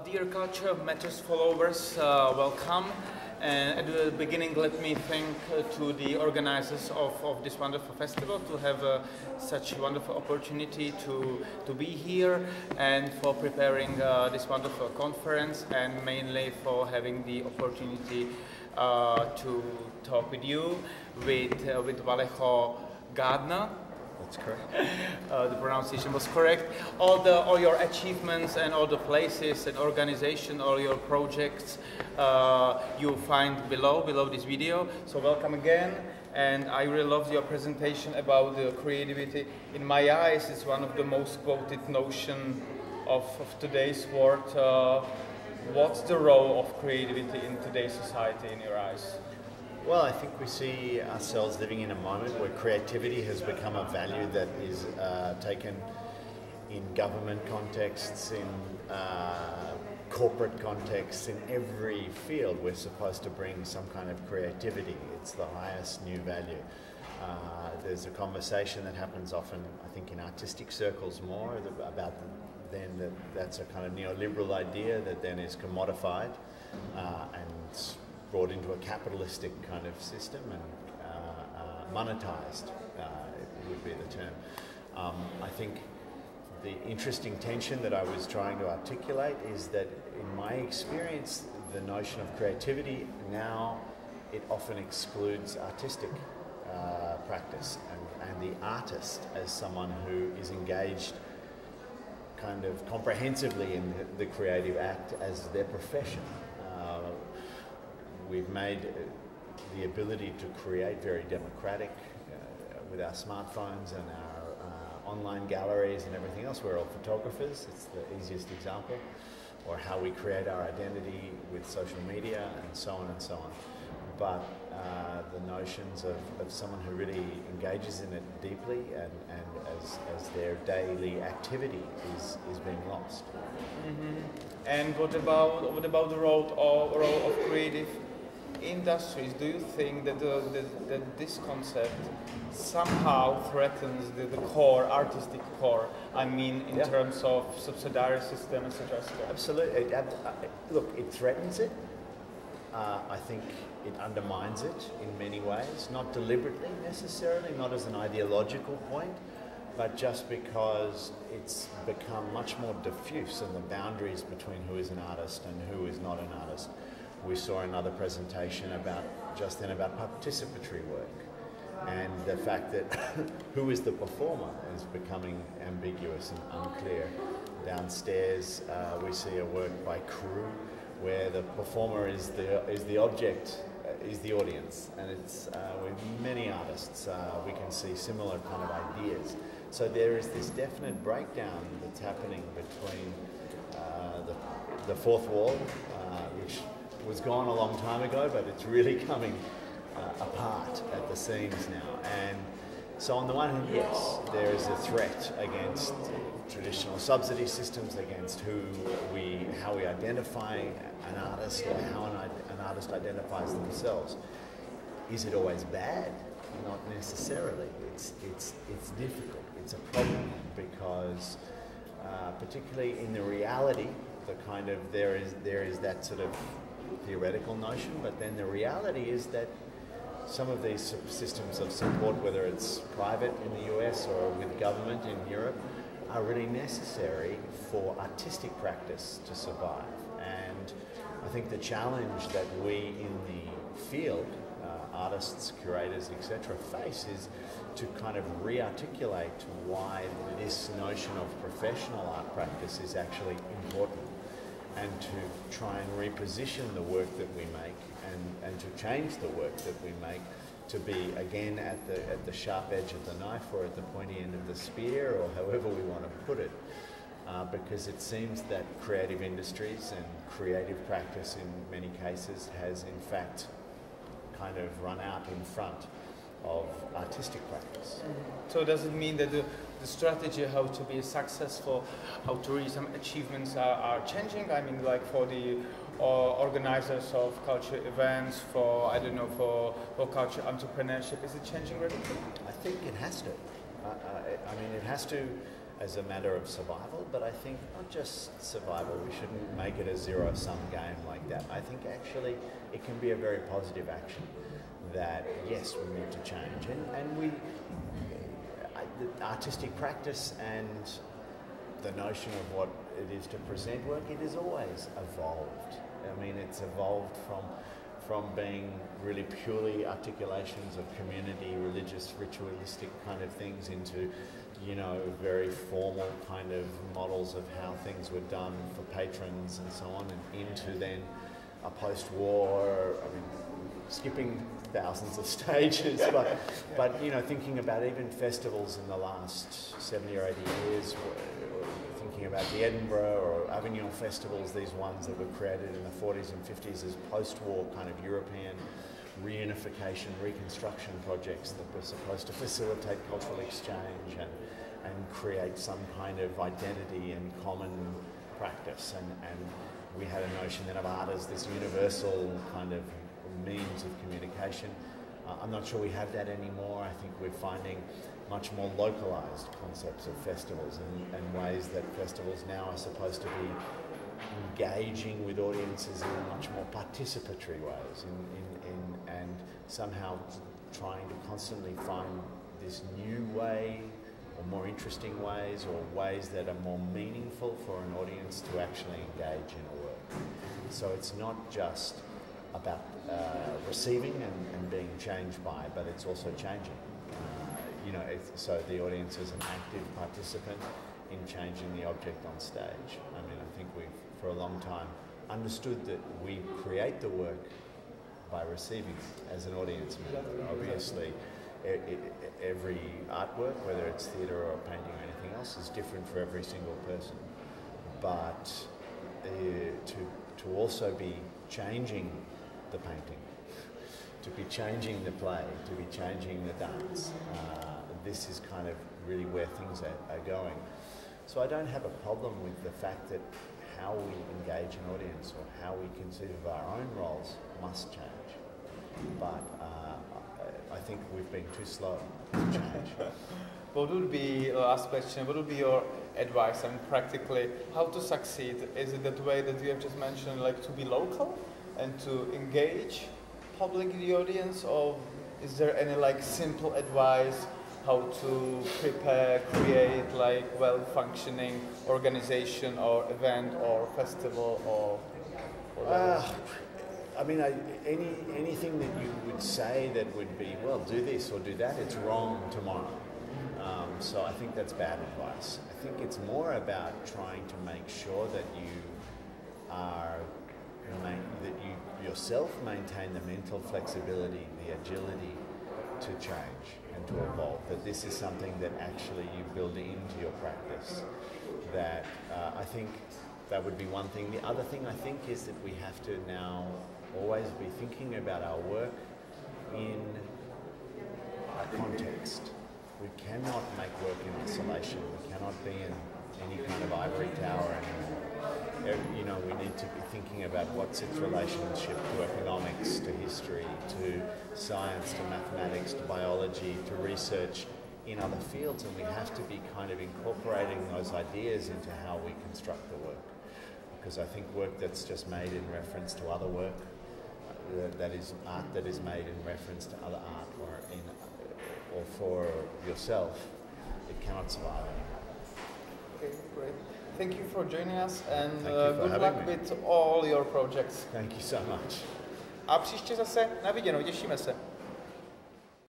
Dear Culture Matters followers, welcome. And at the beginning, let me thank to the organizers of this wonderful festival to have such a wonderful opportunity to be here and for preparing this wonderful conference and mainly for having the opportunity to talk with you, with Vallejo Gatner. That's correct. The pronunciation was correct. All your achievements and all the places and organization, all your projects you find below this video. So welcome again. And I really loved your presentation about the creativity. In my eyes, it's one of the most quoted notion of today's world. What's the role of creativity in today's society in your eyes? Well, I think we see ourselves living in a moment where creativity has become a value that is taken in government contexts, in corporate contexts, in every field. We're supposed to bring some kind of creativity. It's the highest new value. There's a conversation that happens often, I think, in artistic circles more about that's a kind of neoliberal idea that then is commodified and brought into a capitalistic kind of system and monetized, would be the term. I think the interesting tension that I was trying to articulate is that in my experience, the notion of creativity now, it often excludes artistic practice and the artist as someone who is engaged kind of comprehensively in the creative act as their profession. We've made the ability to create very democratic with our smartphones and our online galleries and everything else. We're all photographers, it's the easiest example. Or how we create our identity with social media and so on and so on. But the notions of someone who really engages in it deeply and as their daily activity is being lost. Mm-hmm. And what about the role of creative industries? Do you think that that this concept somehow threatens the core, artistic core? I mean, in terms of subsidiary system, etc. Absolutely. Look, it threatens it. I think it undermines it in many ways, not deliberately necessarily, not as an ideological point, but just because it's become much more diffuse in the boundaries between who is an artist and who is not an artist. We saw another presentation just then about participatory work and the fact that who is the performer is becoming ambiguous and unclear. Downstairs we see a work by Crew where the performer is the object, is the audience, and it's with many artists we can see similar kind of ideas. So there is this definite breakdown that's happening between the fourth wall, which was gone a long time ago, but it's really coming apart at the seams now. And so on the one hand, yes, there is a threat against traditional subsidy systems, against how we identify an artist or how an artist identifies themselves. Is it always bad? Not necessarily. It's difficult. It's a problem because particularly in the reality, there is that sort of theoretical notion, but then the reality is that some of these systems of support, whether it's private in the US or with government in Europe, are really necessary for artistic practice to survive. And I think the challenge that we in the field, artists, curators, etc., face is to kind of re-articulate why this notion of professional art practice is actually important, and to try and reposition the work that we make and to change the work that we make to be again at the sharp edge of the knife or at the pointy end of the spear, or however we want to put it, because it seems that creative industries and creative practice in many cases has in fact kind of run out in front of artistic practice. So does it mean that the strategy how to be successful, how to reach some achievements are changing? I mean, like for the organizers of culture events, for culture entrepreneurship, is it changing radically? I think it has to. I mean, it has to as a matter of survival, but I think not just survival, we shouldn't make it a zero-sum game like that. I think actually it can be a very positive action that, yes, we need to change. And the artistic practice and the notion of what it is to present work, it has always evolved. I mean, it's evolved from being really purely articulations of community, religious, ritualistic kind of things into, you know, very formal kind of models of how things were done for patrons and so on, and into then a post-war, I mean, skipping thousands of stages, but you know, thinking about even festivals in the last 70 or 80 years, thinking about the Edinburgh or Avignon festivals, these ones that were created in the 40s and 50s as post-war kind of European reunification, reconstruction projects that were supposed to facilitate cultural exchange and create some kind of identity and common practice. And we had a notion then of art as this universal kind of means of communication. I'm not sure we have that anymore. I think we're finding much more localized concepts of festivals and ways that festivals now are supposed to be engaging with audiences in much more participatory ways and somehow trying to constantly find this new way or more interesting ways or ways that are more meaningful for an audience to actually engage in a work. So it's not just about receiving and being changed by, but it's also changing. You know, so the audience is an active participant in changing the object on stage. I mean, I think we've, for a long time, understood that we create the work by receiving it as an audience member. Obviously, every artwork, whether it's theatre or painting or anything else, is different for every single person. But to also be changing the painting, to be changing the play, to be changing the dance, this is kind of really where things are going. So I don't have a problem with the fact that how we engage an audience or how we conceive of our own roles must change. But I think we've been too slow to change. What would be, last question, what would be your advice and practically how to succeed? Is it that way that you have just mentioned, like to be local and to engage public, the audience, or is there any like simple advice how to prepare, create like well-functioning organization or event or festival or I mean, anything that you would say that would be, well, do this or do that, it's wrong tomorrow. So I think that's bad advice. I think it's more about trying to make sure that you yourself maintain the mental flexibility, the agility to change and to evolve. That this is something that actually you build into your practice. That I think that would be one thing. The other thing I think is that we have to now always be thinking about our work in a context. We cannot make work in isolation. We cannot be in any kind of ivory tower anymore. You know, we need to be thinking about what's its relationship to economics, to history, to science, to mathematics, to biology, to research in other fields, and we have to be kind of incorporating those ideas into how we construct the work. Because I think work that's just made in reference to other work, that is art that is made in reference to other art or for yourself, it cannot survive anymore. Okay, great. Thank you for joining us and good luck with all your projects. Thank you so much. A příště zase na viděnou, těšíme se.